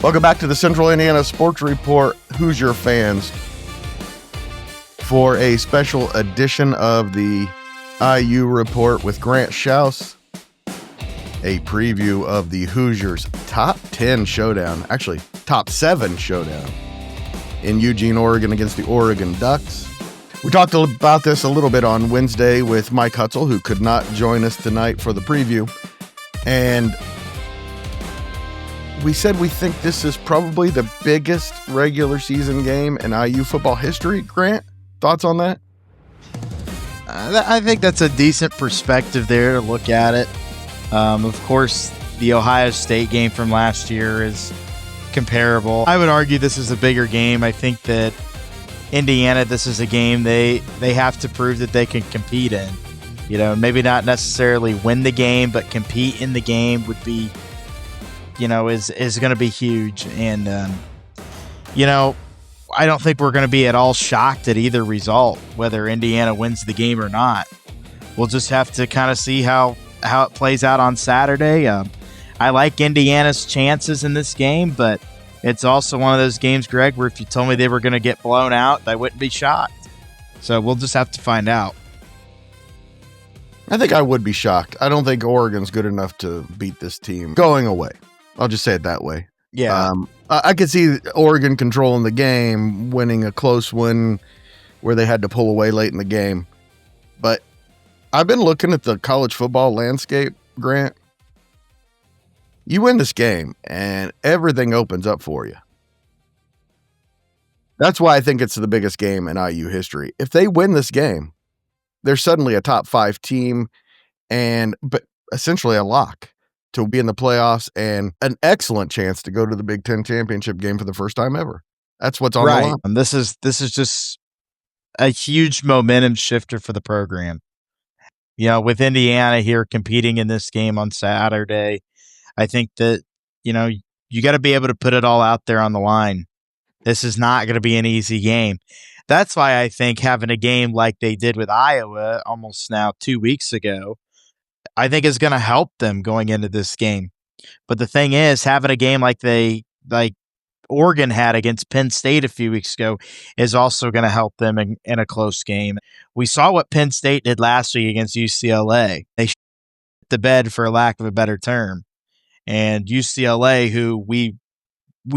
Welcome back to the Central Indiana Sports Report, Hoosier fans, for a special edition of the IU Report with Grant Shouse, a preview of the Hoosiers' top 10 showdown, actually top 7 showdown in Eugene, Oregon against the Oregon Ducks. We talked about this a little bit on Wednesday with Mike Hutzel, who could not join us tonight for the preview, and we said we think this is probably the biggest regular season game in IU football history. Grant, thoughts on that? I think that's a decent perspective there to look at it. Of course, the Ohio State game from last year is comparable. I would argue this is a bigger game. I think that Indiana, this is a game they have to prove that they can compete in. You know, maybe not necessarily win the game, but compete in the game would be, is going to be huge. And, I don't think we're going to be at all shocked at either result, whether Indiana wins the game or not. We'll just have to kind of see how it plays out on Saturday. I like Indiana's chances in this game, but it's also one of those games, Greg, where if you told me they were going to get blown out, I wouldn't be shocked. So we'll just have to find out. I think I would be shocked. I don't think Oregon's good enough to beat this team going away. I'll just say it that way. Yeah. I could see Oregon controlling the game, winning a close one where they had to pull away late in the game. But I've been looking at the college football landscape, Grant. You win this game and everything opens up for you. That's why I think it's the biggest game in IU history. If they win this game, they're suddenly a top 5 team but essentially a lock to be in the playoffs and an excellent chance to go to the Big Ten championship game for the first time ever. That's what's on the line. And this is just a huge momentum shifter for the program. With Indiana here competing in this game on Saturday, I think that, you got to be able to put it all out there on the line. This is not going to be an easy game. That's why I think having a game like they did with Iowa almost now 2 weeks ago, I think is going to help them going into this game. But the thing is, having a game like Oregon had against Penn State a few weeks ago is also going to help them in a close game. We saw what Penn State did last week against UCLA. They shit the bed, for lack of a better term. And UCLA, who we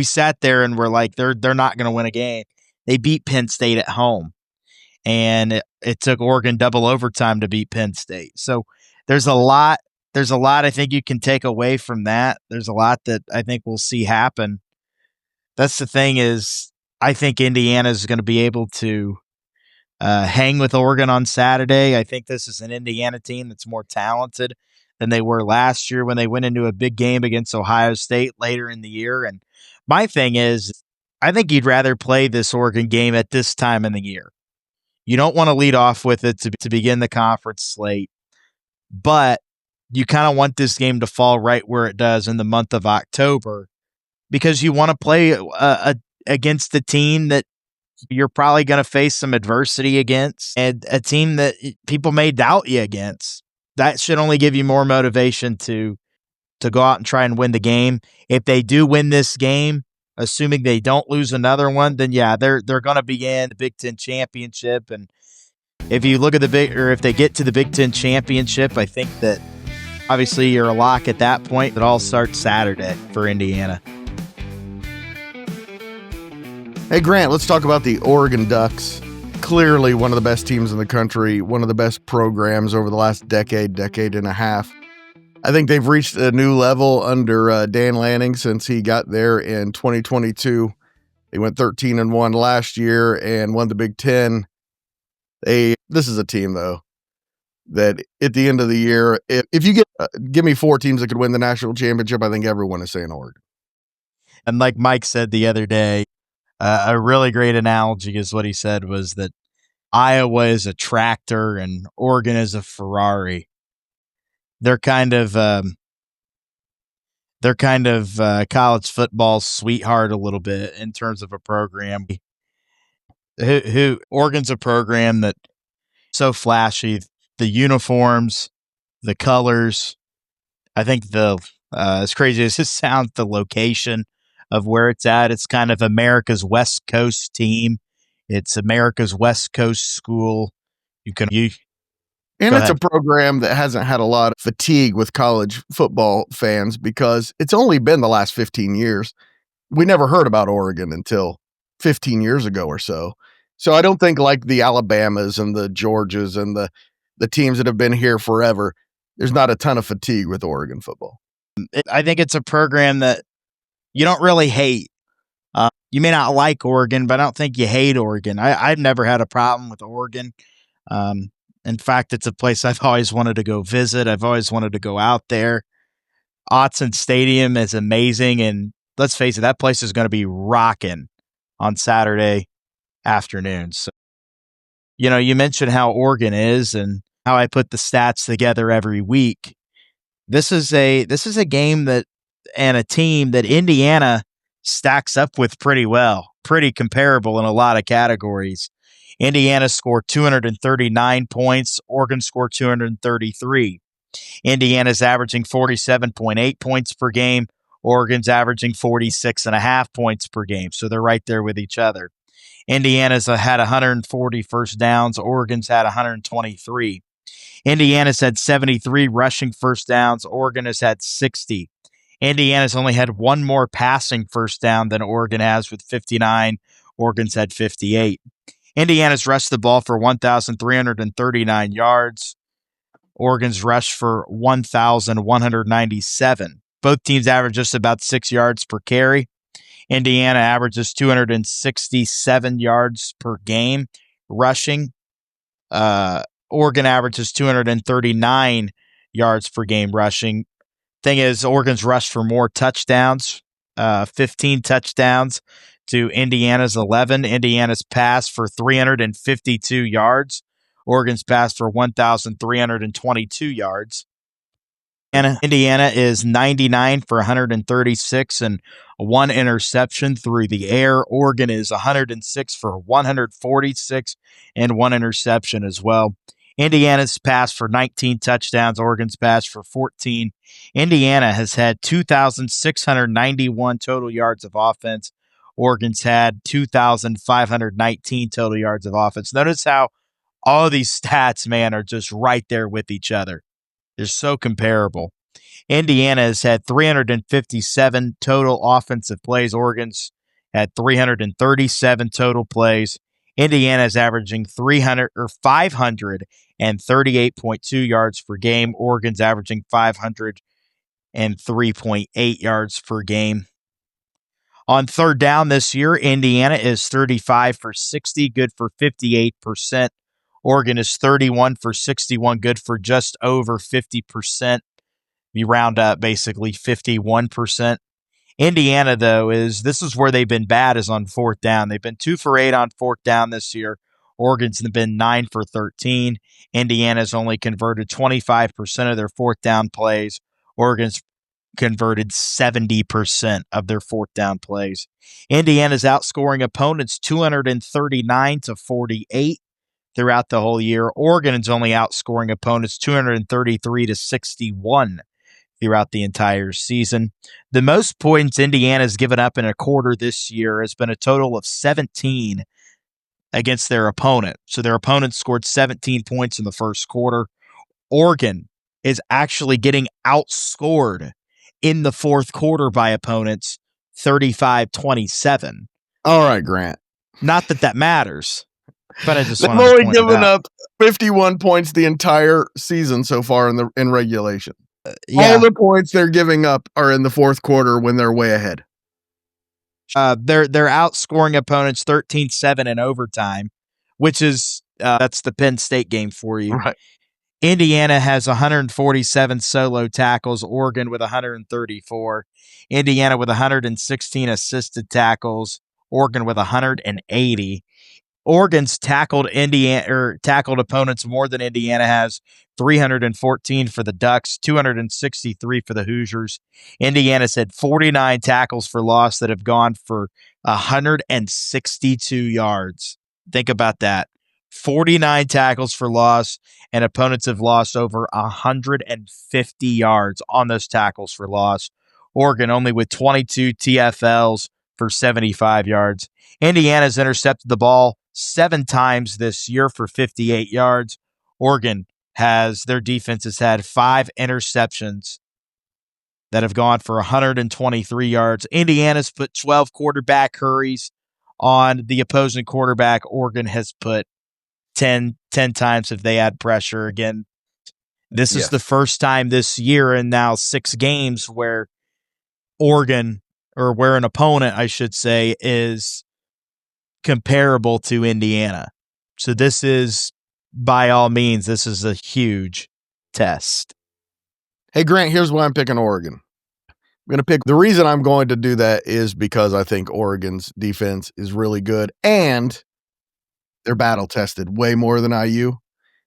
sat there and were like, they're not going to win a game. They beat Penn State at home. And it took Oregon double overtime to beat Penn State. So there's a lot I think you can take away from that. There's a lot that I think we'll see happen. That's the thing is, I think Indiana is going to be able to hang with Oregon on Saturday. I think this is an Indiana team that's more talented than they were last year when they went into a big game against Ohio State later in the year. And my thing is, I think you'd rather play this Oregon game at this time in the year. You don't want to lead off with it to begin the conference slate, but you kind of want this game to fall right where it does in the month of October, because you want to play against the team that you're probably going to face some adversity against, and a team that people may doubt you against. That should only give you more motivation to go out and try and win the game. If they do win this game, assuming they don't lose another one, then yeah, they're going to begin the Big Ten championship. And if you look at if they get to the Big Ten championship, I think that obviously you're a lock at that point. It all starts Saturday for Indiana. Hey, Grant, let's talk about the Oregon Ducks. Clearly one of the best teams in the country, one of the best programs over the last decade and a half. I think they've reached a new level under Dan Lanning since he got there in 2022. They went 13-1 last year and won the Big Ten. This is a team, though, that at the end of the year, if you give me 4 teams that could win the national championship, I think everyone is saying Oregon. And like Mike said the other day, a really great analogy is what he said was that Iowa is a tractor and Oregon is a Ferrari. They're kind of college football sweetheart a little bit in terms of a program. Oregon's a program that so flashy, the uniforms, the colors. I think as crazy as it sounds, the location of where it's at. It's kind of America's West Coast team. It's America's West Coast school. And Go it's ahead. a program that hasn't had a lot of fatigue with college football fans because it's only been the last 15 years. We never heard about Oregon until 15 years ago or so. So I don't think like the Alabamas and the Georgias and the teams that have been here forever, there's not a ton of fatigue with Oregon football. I think it's a program that you don't really hate. You may not like Oregon, but I don't think you hate Oregon. I've never had a problem with Oregon. In fact, it's a place I've always wanted to go visit. I've always wanted to go out there. Autzen Stadium is amazing, and let's face it, that place is going to be rocking on Saturday afternoon. So, you mentioned how Oregon is and how I put the stats together every week. This is a game that and a team that Indiana stacks up with pretty well, pretty comparable in a lot of categories. Indiana scored 239 points. Oregon scored 233. Indiana's averaging 47.8 points per game. Oregon's averaging 46.5 points per game. So they're right there with each other. Indiana's had 140 first downs. Oregon's had 123. Indiana's had 73 rushing first downs. Oregon has had 60. Indiana's only had one more passing first down than Oregon has with 59. Oregon's had 58. Indiana's rushed the ball for 1,339 yards. Oregon's rushed for 1,197. Both teams average just about 6 yards per carry. Indiana averages 267 yards per game rushing. Oregon averages 239 yards per game rushing. Thing is, Oregon's rushed for more touchdowns, 15 touchdowns to Indiana's 11. Indiana's passed for 352 yards. Oregon's passed for 1,322 yards. And Indiana is 99 for 136 and one interception through the air. Oregon is 106 for 146 and one interception as well. Indiana's passed for 19 touchdowns. Oregon's passed for 14. Indiana has had 2,691 total yards of offense. Oregon's had 2,519 total yards of offense. Notice how all of these stats, man, are just right there with each other. They're so comparable. Indiana has had 357 total offensive plays. Oregon's had 337 total plays. Indiana is averaging 538.2 yards per game. Oregon's averaging 503.8 yards per game. On third down this year, Indiana is 35 for 60, good for 58%. Oregon is 31 for 61, good for just over 50%. You round up basically 51%. Indiana, though, this is where they've been bad, is on fourth down. They've been 2 for 8 on fourth down this year. Oregon's been 9 for 13. Indiana's only converted 25% of their fourth down plays. Oregon's converted 70% of their fourth down plays. Indiana's outscoring opponents 239 to 48 throughout the whole year. Oregon's only outscoring opponents 233 to 61 throughout the entire season. The most points Indiana's given up in a quarter this year has been a total of 17 against their opponent. So their opponent scored 17 points in the first quarter. Oregon is actually getting outscored in the fourth quarter by opponents 35-27. All right, Grant. Not that matters, but I just They've wanted to only point it given out. up 51 points the entire season so far in regulation. Yeah. All the points they're giving up are in the fourth quarter when they're way ahead. They're outscoring opponents 13-7 in overtime, which is that's the Penn State game for you. Right. Indiana has 147 solo tackles, Oregon with 134, Indiana with 116 assisted tackles, Oregon with 180. Oregon's tackled opponents more than Indiana has, 314 for the Ducks, 263 for the Hoosiers. Indiana's had 49 tackles for loss that have gone for 162 yards. Think about that. 49 tackles for loss, and opponents have lost over 150 yards on those tackles for loss. Oregon only with 22 TFLs for 75 yards. Indiana's intercepted the ball 7 times this year for 58 yards. Oregon their defense has had 5 interceptions that have gone for 123 yards. Indiana's put 12 quarterback hurries on the opposing quarterback. Oregon has put 10 times if they had pressure. Again, this is the first time this year in now 6 games where Oregon, or where an opponent, I should say, is comparable to Indiana. So this is, by all means, this is a huge test. Hey, Grant, here's why I'm picking Oregon. I'm going to pick, the reason I'm going to do that is because I think Oregon's defense is really good and they're battle tested way more than IU.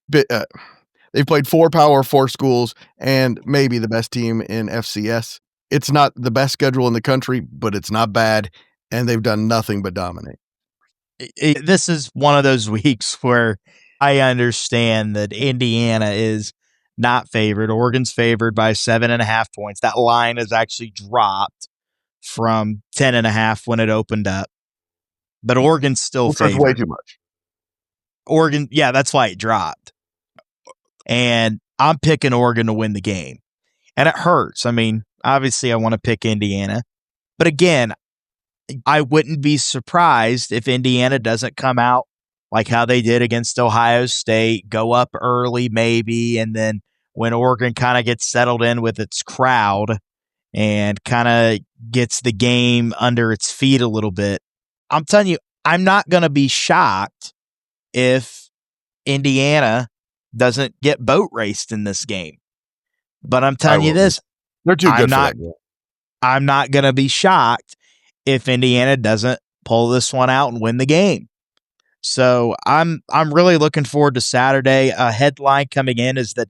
They've played 4 Power 4 schools and maybe the best team in FCS. It's not the best schedule in the country, but it's not bad, and they've done nothing but dominate. This is one of those weeks where I understand that Indiana is not favored. Oregon's favored by 7.5 points. That line has actually dropped from 10.5 when it opened up. But Oregon's still favored. That's way too much. Oregon, yeah, that's why it dropped. And I'm picking Oregon to win the game. And it hurts. I mean, obviously I want to pick Indiana. But again, I wouldn't be surprised if Indiana doesn't come out like how they did against Ohio State, go up early maybe, and then when Oregon kind of gets settled in with its crowd and kind of gets the game under its feet a little bit. I'm telling you, I'm not going to be shocked if Indiana doesn't get boat raced in this game. But I'm telling you this, they're too good for that. I'm not going to be shocked if Indiana doesn't pull this one out and win the game. So I'm really looking forward to Saturday. A headline coming in is that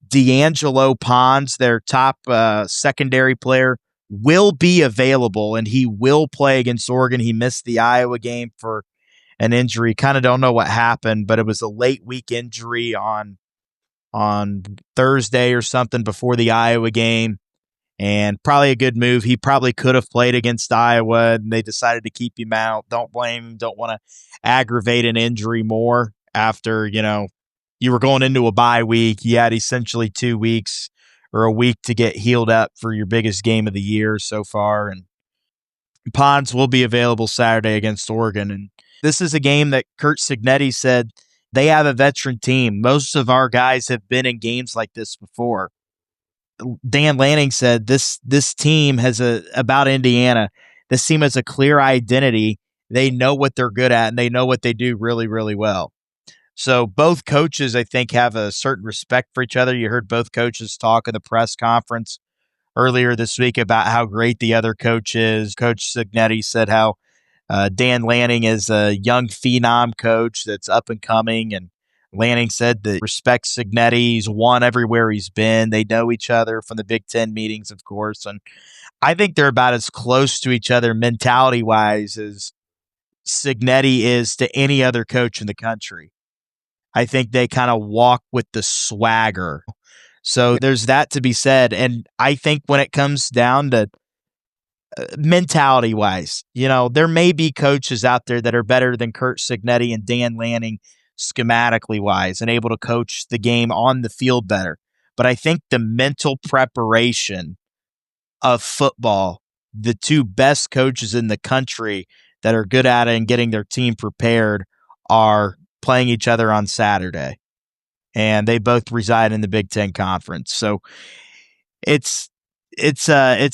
D'Angelo Pons, their top secondary player, will be available and he will play against Oregon. He missed the Iowa game for an injury. Kind of don't know what happened, but it was a late week injury on Thursday or something before the Iowa game. And probably a good move. He probably could have played against Iowa, and they decided to keep him out. Don't blame him. Don't want to aggravate an injury more after, you were going into a bye week. You had essentially 2 weeks or a week to get healed up for your biggest game of the year so far. And Pons will be available Saturday against Oregon. And this is a game that Curt Cignetti said they have a veteran team. Most of our guys have been in games like this before. Dan Lanning said this team has about Indiana. This team has a clear identity. They know what they're good at, and they know what they do really, really well. So both coaches, I think, have a certain respect for each other. You heard both coaches talk in the press conference earlier this week about how great the other coach is. Coach Cignetti said how Dan Lanning is a young phenom coach that's up and coming, and Lanning said that respects Cignetti. He's won everywhere he's been. They know each other from the Big Ten meetings, of course. And I think they're about as close to each other mentality-wise as Cignetti is to any other coach in the country. I think they kind of walk with the swagger. So there's that to be said. And I think when it comes down to mentality-wise, there may be coaches out there that are better than Curt Cignetti and Dan Lanning schematically wise and able to coach the game on the field better. But I think the mental preparation of football, the two best coaches in the country that are good at it and getting their team prepared are playing each other on Saturday. And they both reside in the Big Ten Conference. So it's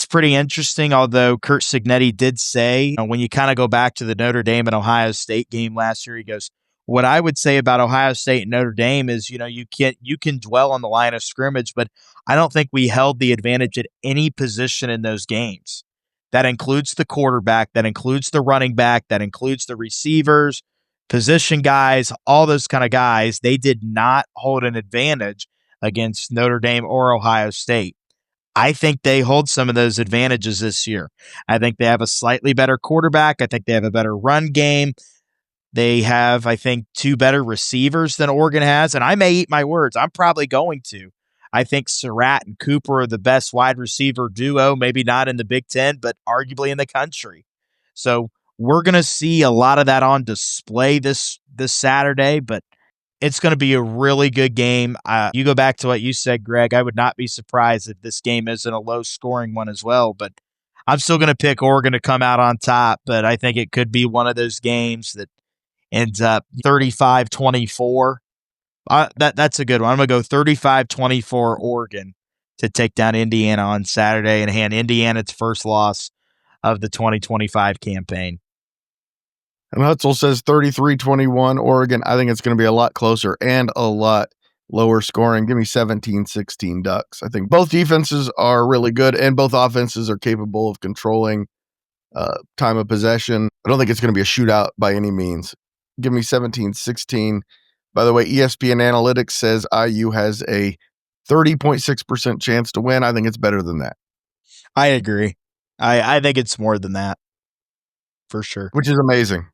pretty interesting, although Curt Cignetti did say, when you kind of go back to the Notre Dame and Ohio State game last year, he goes, what I would say about Ohio State and Notre Dame is, you can dwell on the line of scrimmage, but I don't think we held the advantage at any position in those games. That includes the quarterback, that includes the running back, that includes the receivers, position guys, all those kind of guys. They did not hold an advantage against Notre Dame or Ohio State. I think they hold some of those advantages this year. I think they have a slightly better quarterback. I think they have a better run game. They have, I think, 2 better receivers than Oregon has, and I may eat my words. I'm probably going to. I think Surratt and Cooper are the best wide receiver duo, maybe not in the Big Ten, but arguably in the country. So we're going to see a lot of that on display this Saturday, but it's going to be a really good game. You go back to what you said, Greg. I would not be surprised if this game isn't a low-scoring one as well, but I'm still going to pick Oregon to come out on top, but I think it could be one of those games that ends up 35-24. That's a good one. I'm going to go 35-24 Oregon to take down Indiana on Saturday and hand Indiana its first loss of the 2025 campaign. And Hutzel says 33-21 Oregon. I think it's going to be a lot closer and a lot lower scoring. Give me 17-16 Ducks. I think both defenses are really good and both offenses are capable of controlling time of possession. I don't think it's going to be a shootout by any means. Give me 17-16. By the way, ESPN Analytics says IU has a 30.6% chance to win. I think it's better than that. I agree. I think it's more than that, for sure. Which is amazing.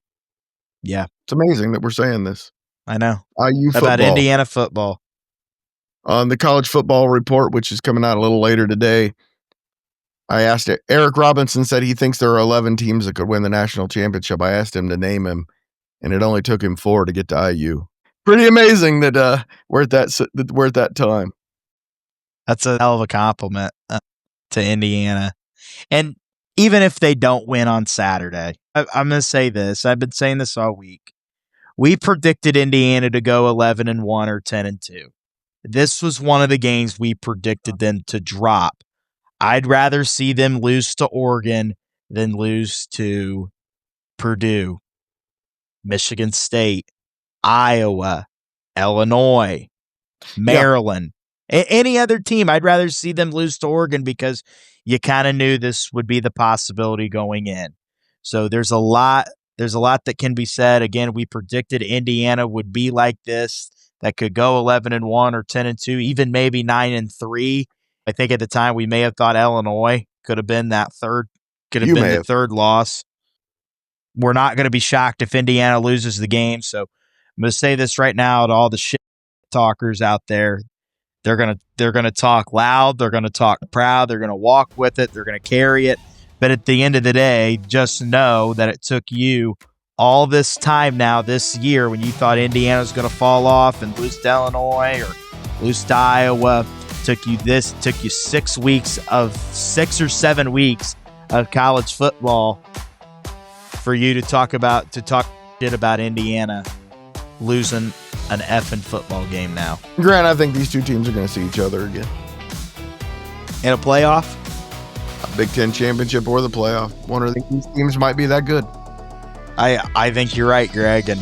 Yeah. It's amazing that we're saying this. I know. IU football. About Indiana football. On the college football report, which is coming out a little later today, I asked it. Eric Robinson said he thinks there are 11 teams that could win the national championship. I asked him to name him, and it only took him 4 to get to IU. Pretty amazing that we're at that time. That's a hell of a compliment to Indiana. And even if they don't win on Saturday, I'm going to say this. I've been saying this all week. We predicted Indiana to go 11-1 or 10-2. This was one of the games we predicted them to drop. I'd rather see them lose to Oregon than lose to Purdue, Michigan State, Iowa, Illinois, Maryland. Any other team, I'd rather see them lose to Oregon because you kind of knew this would be the possibility going in. So there's a lot that can be said. Again, we predicted Indiana would be like this, that could go 11-1 or 10-2, even maybe 9-3. I think at the time we may have thought Illinois could have been the third loss. We're not going to be shocked if Indiana loses the game. So I'm going to say this right now to all the shit talkers out there. They're gonna talk loud. They're gonna talk proud. They're gonna walk with it. They're gonna carry it. But at the end of the day, just know that it took you all this time now this year when you thought Indiana was gonna fall off and lose to Illinois or lose to Iowa. Took you 6 or 7 weeks of college football for you to talk shit about Indiana losing an effing football game now. Grant, I think these two teams are going to see each other again. In a playoff? A Big Ten championship or the playoff. One of these teams might be that good. I think you're right, Greg. And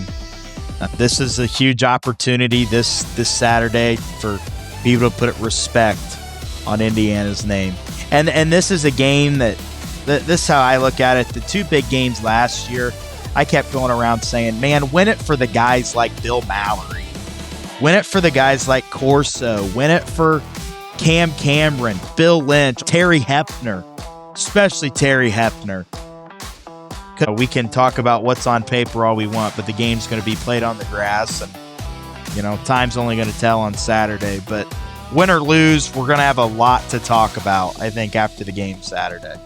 this is a huge opportunity this Saturday for people to put respect on Indiana's name. And this is a game that this is how I look at it. The two big games last year, I kept going around saying, man, win it for the guys like Bill Mallory. Win it for the guys like Corso. Win it for Cam Cameron, Bill Lynch, Terry Hepner, especially Terry Hepner. We can talk about what's on paper all we want, but the game's going to be played on the grass, and time's only going to tell on Saturday. But win or lose, we're going to have a lot to talk about, I think, after the game Saturday.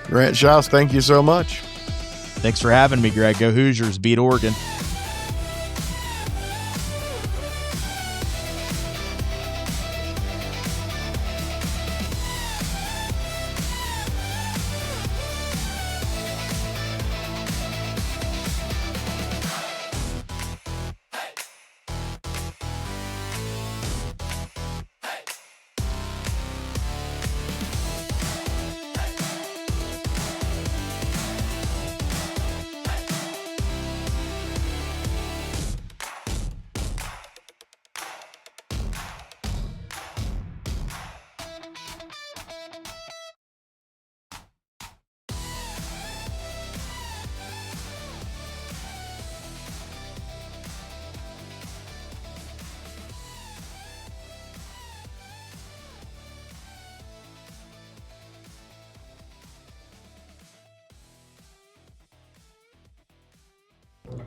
Grant Shouse, thank you so much. Thanks for having me, Greg. Go Hoosiers, beat Oregon.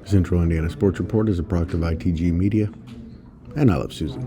Central Indiana Sports Report is a product of ITG Media, and I love Susie.